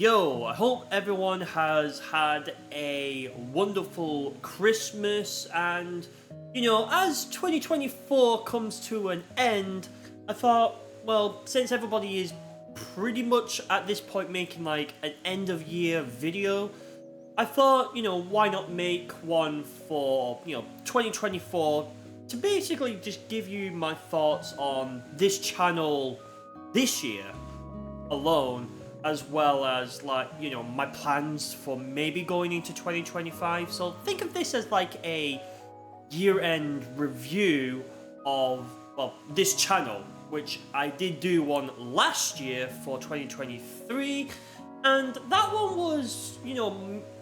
Yo, I hope everyone has had a wonderful Christmas and, as 2024 comes to an end, I thought, well, since everybody is pretty much at this point making like an end of year video, I thought, why not make one for, 2024 to basically just give you my thoughts on this channel this year alone, as well as my plans for maybe going into 2025. So think of this as like a year-end review of this channel, which I did do one last year for 2023, and that one was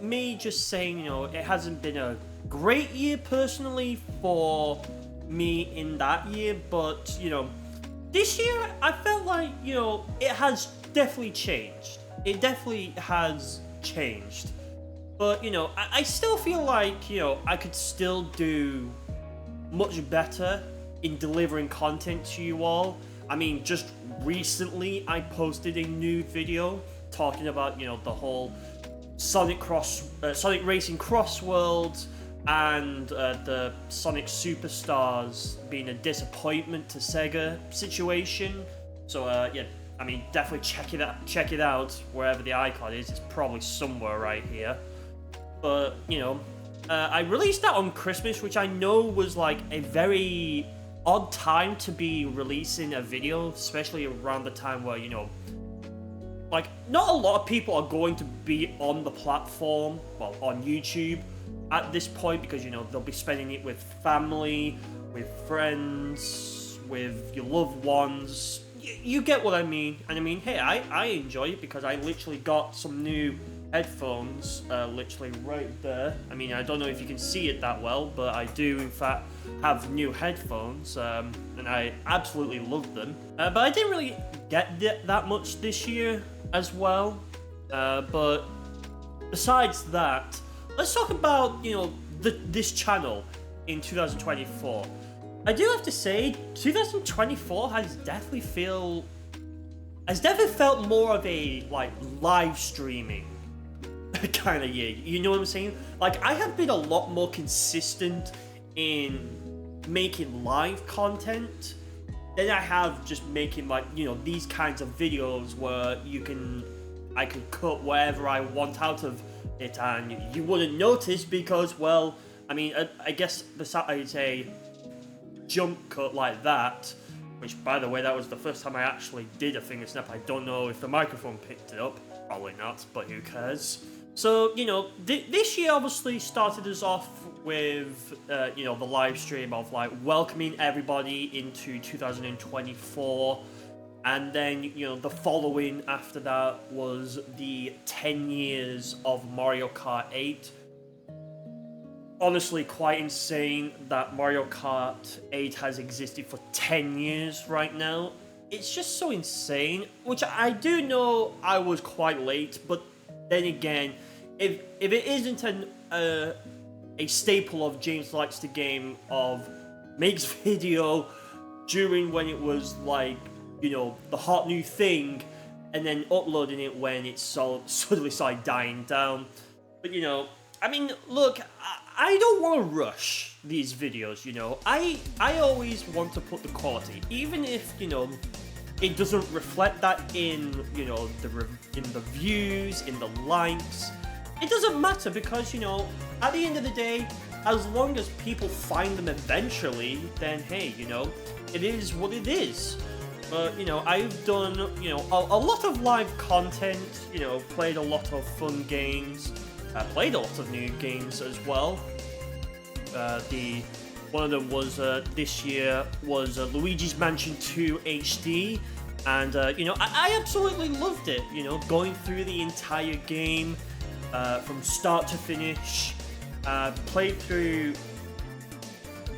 me just saying it hasn't been a great year personally for me in that year, but this year I felt like it has definitely changed. It definitely has changed. But, I still feel like, I could still do much better in delivering content to you all. I mean, just recently I posted a new video talking about, the whole Sonic Racing Cross Worlds and the Sonic Superstars being a disappointment to Sega situation. So, yeah. I mean, definitely check it out wherever the icon is. It's probably somewhere right here. But, I released that on Christmas, which I know was like a very odd time to be releasing a video, especially around the time where, like, not a lot of people are going to be on the platform, well, on YouTube at this point, because, they'll be spending it with family, with friends, with your loved ones. You get what I mean. And I mean, hey, I enjoy it because I literally got some new headphones, literally right there. I mean, I don't know if you can see it that well, but I do in fact have new headphones, and I absolutely love them. But I didn't really get that much this year as well. But besides that, let's talk about, this channel in 2024. I do have to say, 2024 has definitely felt more of a live streaming kind of year. You know what I'm saying? Like, I have been a lot more consistent in making live content than I have just making these kinds of videos where I can cut whatever I want out of it and you wouldn't notice because, well, I mean, I guess besides a jump cut like that, which by the way, that was the first time I actually did a finger snap. I don't know if the microphone picked it up, probably not, but who cares. So, this year obviously started us off with, the live stream of welcoming everybody into 2024. And then, the following after that was the 10 years of Mario Kart 8. Honestly, quite insane that Mario Kart 8 has existed for 10 years right now. It's just so insane, which I do know I was quite late, but then again, if it isn't a staple of James Likes the Game of makes video during when it was the hot new thing, and then uploading it when it suddenly started dying down. But I mean, look, I don't want to rush these videos, I always want to put the quality, even if, it doesn't reflect that in, in the views, in the likes. It doesn't matter because, at the end of the day, as long as people find them eventually, then hey, it is what it is. But, I've done, a lot of live content, played a lot of fun games. Played a lot of new games as well. One of them was this year was Luigi's Mansion 2 HD, and I absolutely loved it. Going through the entire game from start to finish. Played through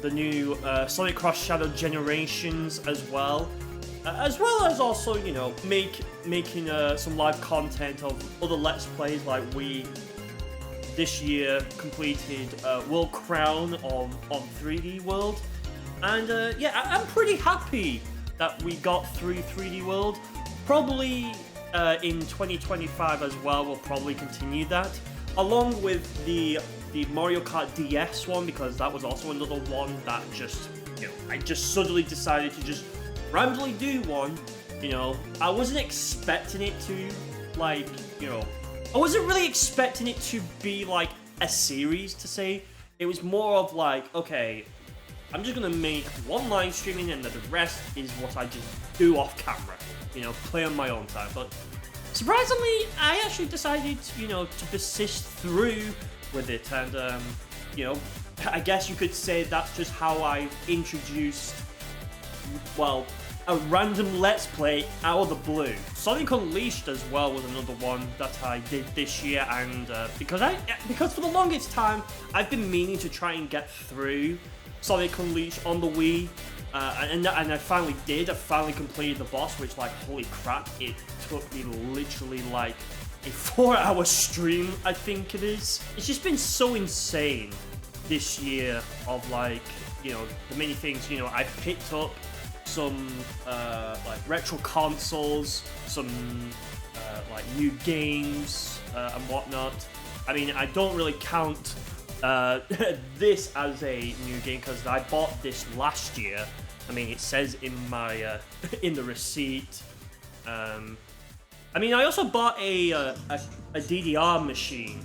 the new Sonic Cross Shadow Generations as well as also making some live content of other Let's Plays like we. This year completed World Crown on 3D World, and yeah, I'm pretty happy that we got through 3D World. Probably in 2025 as well, we'll probably continue that, along with the Mario Kart DS one, because that was also another one that just, I just suddenly decided to just randomly do one. I wasn't expecting it to, like, I wasn't really expecting it to be like a series to say. It was more of like, okay, I'm just gonna make one live streaming and the rest is what I just do off camera, play on my own time. But surprisingly, I actually decided, to persist through with it, and I guess you could say that's just how I introduced, well, a random Let's Play out of the blue. Sonic Unleashed as well was another one that I did this year, and because for the longest time I've been meaning to try and get through Sonic Unleashed on the Wii, and I finally did. I finally completed the boss, which, like, holy crap, it took me literally like a 4-hour stream, I think it is. It's just been so insane this year of, like, the many things. I picked up some like retro consoles, some like new games and whatnot. I mean, I don't really count this as a new game because I bought this last year. I mean, it says in my in the receipt. I mean, I also bought a DDR machine,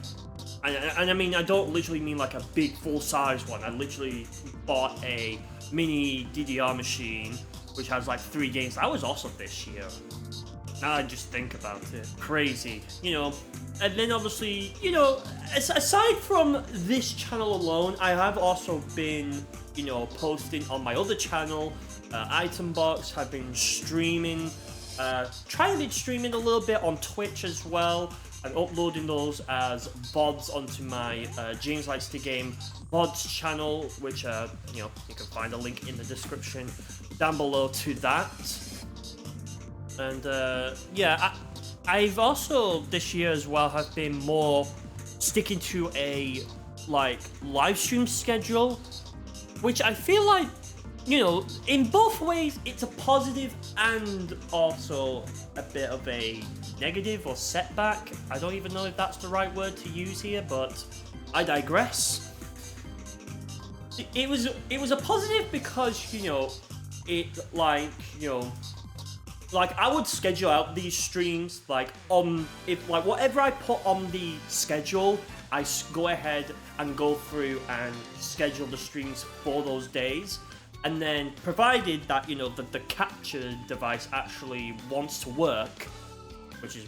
and I mean, I don't literally mean like a big full-size one. I literally bought a mini DDR machine, which has like 3 games. That was also this year. Now I just think about it. Crazy, And then obviously, aside from this channel alone, I have also been, posting on my other channel, Item Box. Have been streaming, trying to streaming a little bit on Twitch as well, and uploading those as VODs onto my JamesLikesToGame VODs channel, which you can find a link in the description down below to that. And yeah, I've also this year as well have been more sticking to a live stream schedule, which I feel like, in both ways it's a positive and also a bit of a negative or setback. I don't even know if that's the right word to use here, but I digress. It was a positive because, it like I would schedule out these streams whatever I put on the schedule, I go ahead and go through and schedule the streams for those days. And then provided that, the capture device actually wants to work, which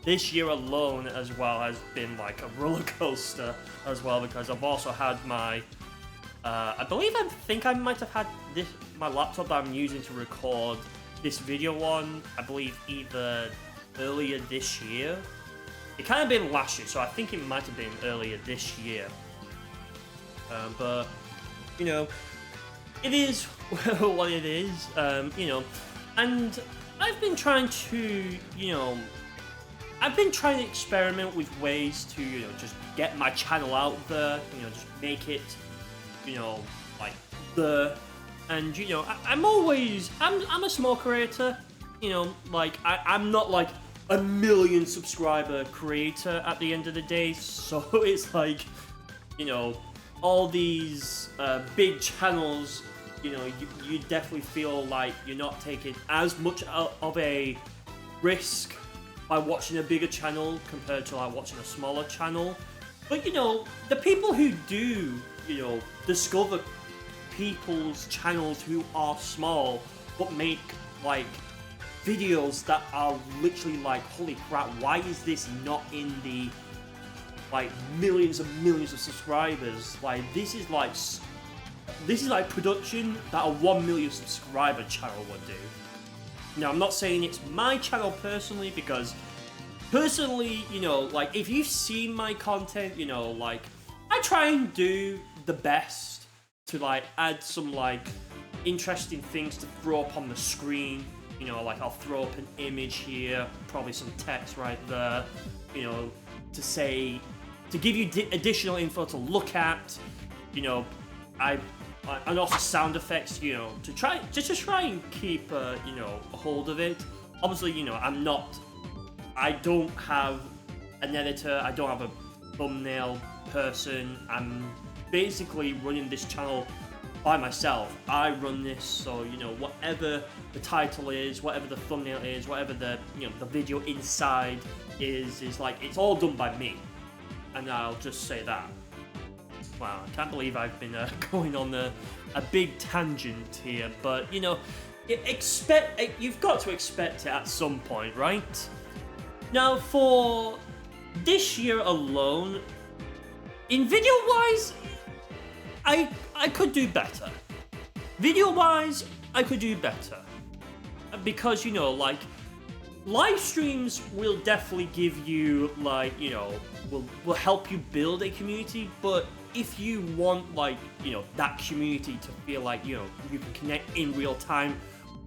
this year alone as well has been like a roller coaster as well, because I've also had my I think I might have had my laptop that I'm using to record this video on, I believe either earlier this year. It kind of been last year, so I think it might have been earlier this year. But it is what it is, and I've been trying to, experiment with ways to, just get my channel out there, just make it, and I'm a small creator, I'm not like a million subscriber creator at the end of the day, so it's like, all these big channels, you definitely feel like you're not taking as much of a risk by watching a bigger channel compared to like watching a smaller channel. But the people who do, discover people's channels who are small but make like videos that are literally like, holy crap, why is this not in the like millions and millions of subscribers? Like this is like production that a 1 million subscriber channel would do. Now, I'm not saying it's my channel personally, because personally, like if you've seen my content, like I try and do the best to like add some like interesting things to throw up on the screen. Like I'll throw up an image here, probably some text right there, to give you additional info to look at, and also sound effects, to try and keep a hold of it. obviously, you know, I don't have an editor, I don't have a thumbnail person. I'm basically running this channel by myself. I run this, so you know, whatever the title is, whatever the thumbnail is, whatever the, you know, the video inside is like, it's all done by me. And I'll just say that. Wow, I can't believe I've been going on a big tangent here, but you know, you've got to expect it at some point, right? Now, for this year alone, in video-wise, I could do better. Video-wise, I could do better. Because, you know, like, live streams will definitely give you, like, you know, will help you build a community, but if you want, like, you know, that community to feel like, you know, you can connect in real time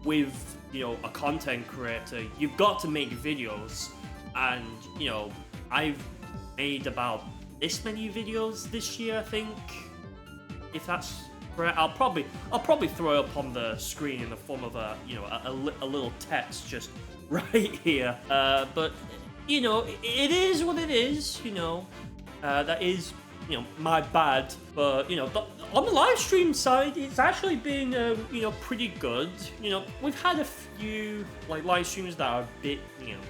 with, you know, a content creator, you've got to make videos. And, you know, I've made about this many videos this year, I think. If that's correct, I'll probably throw it up on the screen in the form of a, you know, a little text just right here. But you know, it is what it is. You know, that is, you know, my bad. But you know, on the live stream side, it's actually been you know, pretty good. You know, we've had a few like live streams that are a bit, you know,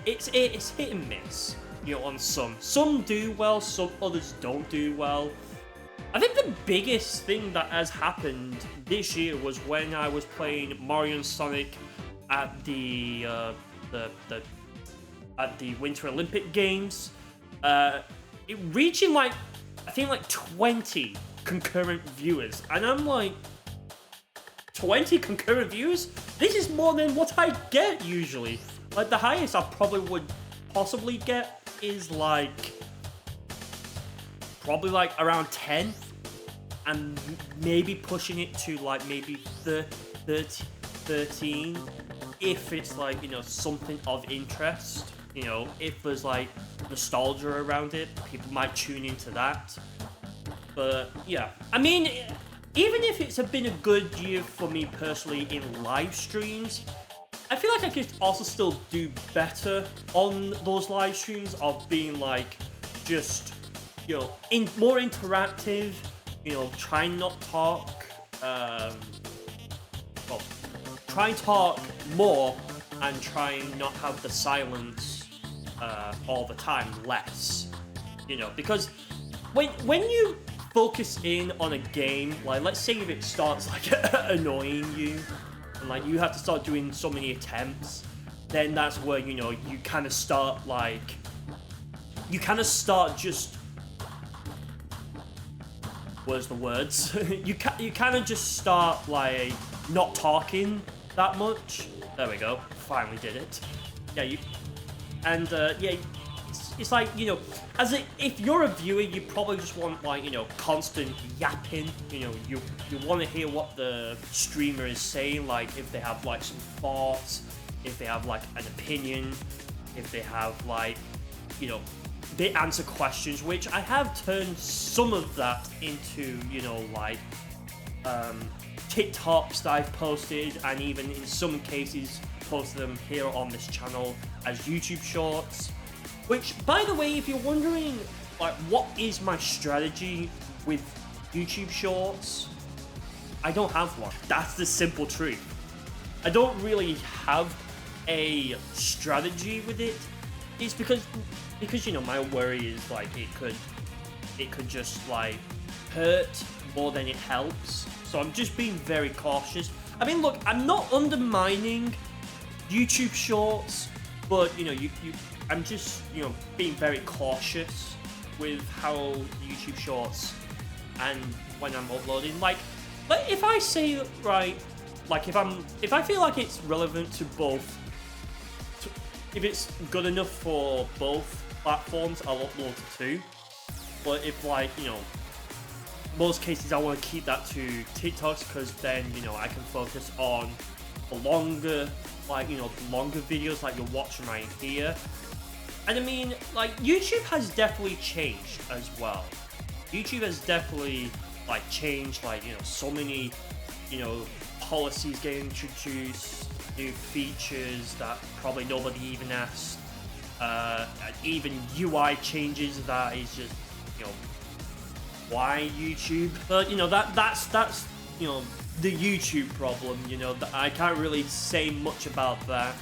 it's hit and miss. You know, on some do well, some others don't do well. I think the biggest thing that has happened this year was when I was playing Mario and Sonic at the Winter Olympic Games. It reaching like, I think like 20 concurrent viewers, and I'm like, 20 concurrent viewers? This is more than what I get usually. Like, the highest I probably would possibly get is like, probably like around 10, and maybe pushing it to like maybe 13 if it's like, you know, something of interest. You know, if there's like nostalgia around it, people might tune into that. But yeah, I mean, even if it's been a good year for me personally in live streams, I feel like I could also still do better on those live streams of being like, just, you know, more interactive, you know, try and not talk, well, try and talk more and try and not have the silence all the time less, you know, because when you focus in on a game, like let's say if it starts like annoying you, and like you have to start doing so many attempts, then that's where, you know, you kind of start like, just, where's the words? you kind of just start like not talking that much. There we go, finally did it. Yeah, yeah, it's like, you know, if you're a viewer, you probably just want like, you know, constant yapping. You know, you want to hear what the streamer is saying, like if they have like some thoughts, if they have like an opinion, if they have like, you know, they answer questions, which I have turned some of that into, you know, like TikToks that I've posted, and even in some cases posted them here on this channel as YouTube shorts. Which, by the way, if you're wondering, like, what is my strategy with YouTube shorts, I don't have one. That's the simple truth. I don't really have a strategy with it. It's because you know, my worry is like it could just like hurt more than it helps. So I'm just being very cautious. I mean, look, I'm not undermining YouTube shorts, but you know, I'm just, you know, being very cautious with how YouTube shorts and when I'm uploading. Like if I say, right, like if I feel like it's relevant to both, if it's good enough for both platforms, I'll upload to 2. But if, like, you know, most cases I want to keep that to TikToks, because then, you know, I can focus on the longer, like, you know, the longer videos like you're watching right here. And I mean, like, YouTube has definitely changed as well. YouTube has definitely, like, changed, like, you know, so many, you know, policies get introduced, new features that probably nobody even asked, even UI changes that is just, you know, why YouTube? But you know that's you know the YouTube problem. You know I can't really say much about that.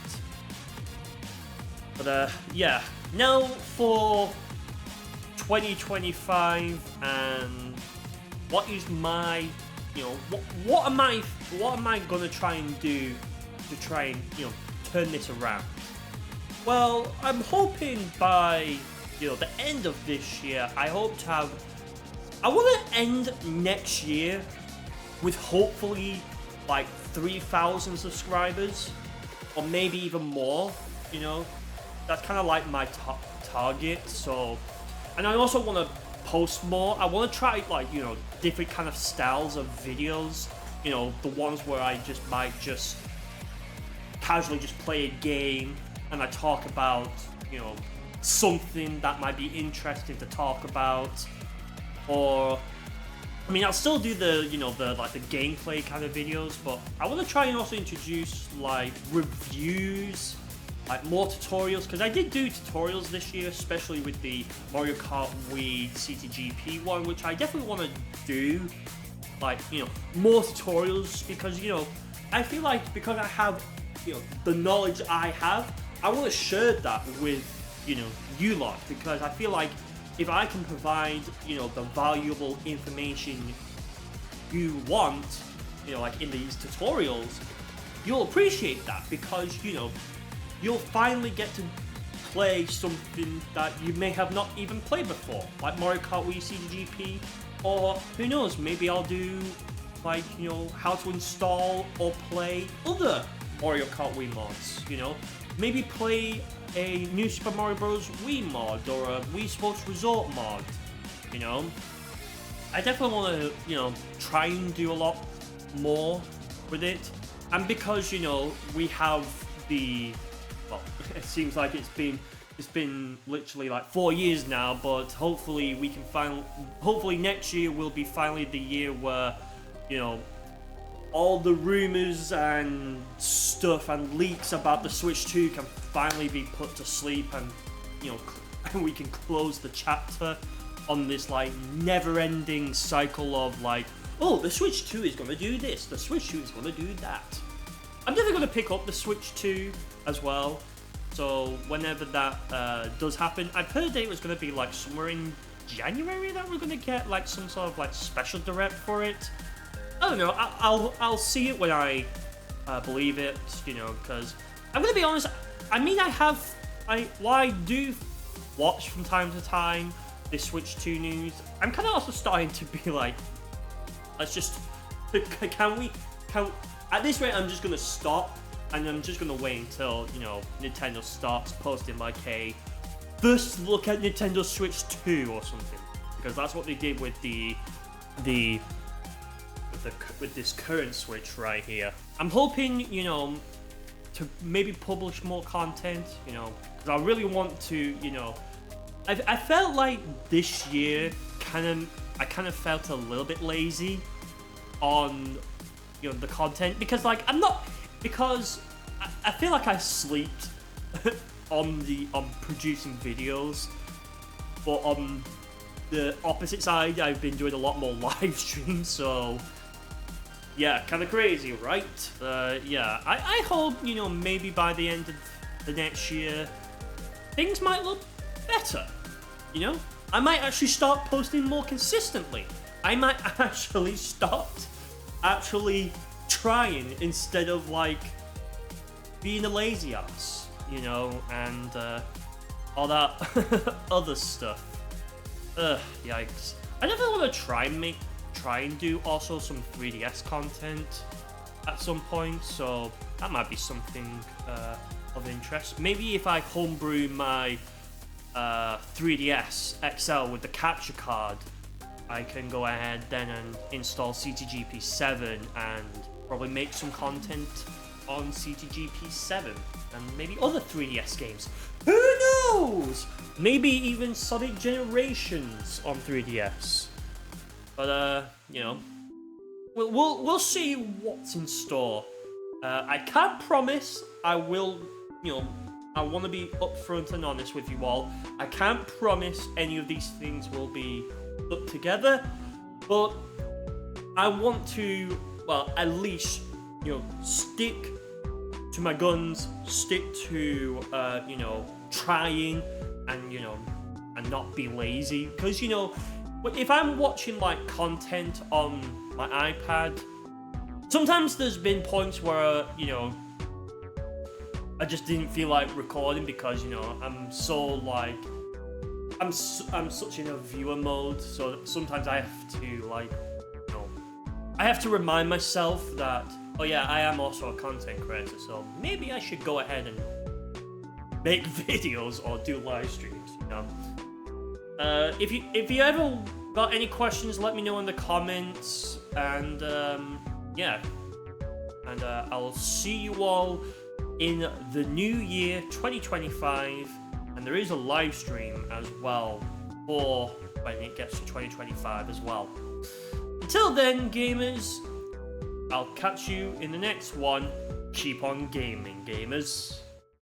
But yeah, now for 2025 and what is my, you know, what am I gonna try and do to try and, you know, turn this around? Well, I'm hoping by, you know, the end of this year, I hope to have, I want to end next year with hopefully like 3,000 subscribers, or maybe even more. You know, that's kind of like my target. So, and I also want to post more. I want to try like, you know, different kind of styles of videos. You know, the ones where I just might just casually just play a game and I talk about, you know, something that might be interesting to talk about. Or, I mean, I'll still do the, you know, the like the gameplay kind of videos, but I want to try and also introduce like reviews, like more tutorials, because I did do tutorials this year, especially with the Mario Kart Wii CTGP one, which I definitely want to do, like, you know, more tutorials, because, you know, I feel like because I have, you know, the knowledge I have, I want to share that with, you know, you lot, because I feel like if I can provide, you know, the valuable information you want, you know, like in these tutorials, you'll appreciate that, because, you know, you'll finally get to play something that you may have not even played before, like Mario Kart Wii CTGP, or who knows, maybe I'll do like, you know, how to install or play other Mario Kart Wii mods, you know, maybe play a new Super Mario Bros. Wii mod or a Wii Sports Resort mod, you know. I definitely want to, you know, try and do a lot more with it, and because, you know, we have the, well, it seems like it's been literally like 4 years now, but hopefully we can hopefully next year will be finally the year where, you know, all the rumors and stuff and leaks about the Switch 2 can finally be put to sleep, and, you know, we can close the chapter on this like never-ending cycle of like, oh, the Switch 2 is going to do this, the Switch 2 is going to do that. I'm definitely going to pick up the Switch 2 as well, so whenever that does happen, I've heard that it was going to be like somewhere in January that we're going to get like some sort of like special direct for it. I don't know, I'll see it when I believe it, you know, because I'm going to be honest, I mean, while I do watch from time to time this Switch 2 news, I'm kind of also starting to be like, let's just, at this rate, I'm just going to stop, and I'm just going to wait until, you know, Nintendo starts posting like a first look at Nintendo Switch 2 or something, because that's what they did with with this current Switch right here. I'm hoping, you know, to maybe publish more content, you know, because I really want to, you know, I felt like this year I kind of felt a little bit lazy on, you know, the content, because like because I feel like I slept on producing videos, but on the opposite side, I've been doing a lot more live streams, so yeah, kind of crazy, right? Yeah, I hope, you know, maybe by the end of the next year, things might look better, you know? I might actually start posting more consistently. I might actually start trying instead of, like, being a lazy ass, you know, and all that other stuff. Yikes. I definitely want to try and do also some 3DS content at some point, so that might be something of interest. Maybe if I homebrew my 3DS XL with the capture card, I can go ahead then and install CTGP 7 and probably make some content on CTGP 7 and maybe other 3DS games. Who knows? Maybe even Sonic Generations on 3DS. But, you know, we'll see what's in store. I can't promise I will, I want to be upfront and honest with you all. I can't promise any of these things will be put together, but I want to, well, at least, stick to my guns, stick to, trying, and, and not be lazy. Because, if I'm watching, like, content on my iPad, sometimes there's been points where, I just didn't feel like recording because, I'm so, like, I'm such in a viewer mode, so sometimes I have to, like, I have to remind myself that, oh yeah, I am also a content creator, so maybe I should go ahead and make videos or do live streams, If you ever got any questions, let me know in the comments, and yeah, and I'll see you all in the new year 2025, and there is a live stream as well for when it gets to 2025 as well. Until then, gamers, I'll catch you in the next one. Keep on gaming, gamers.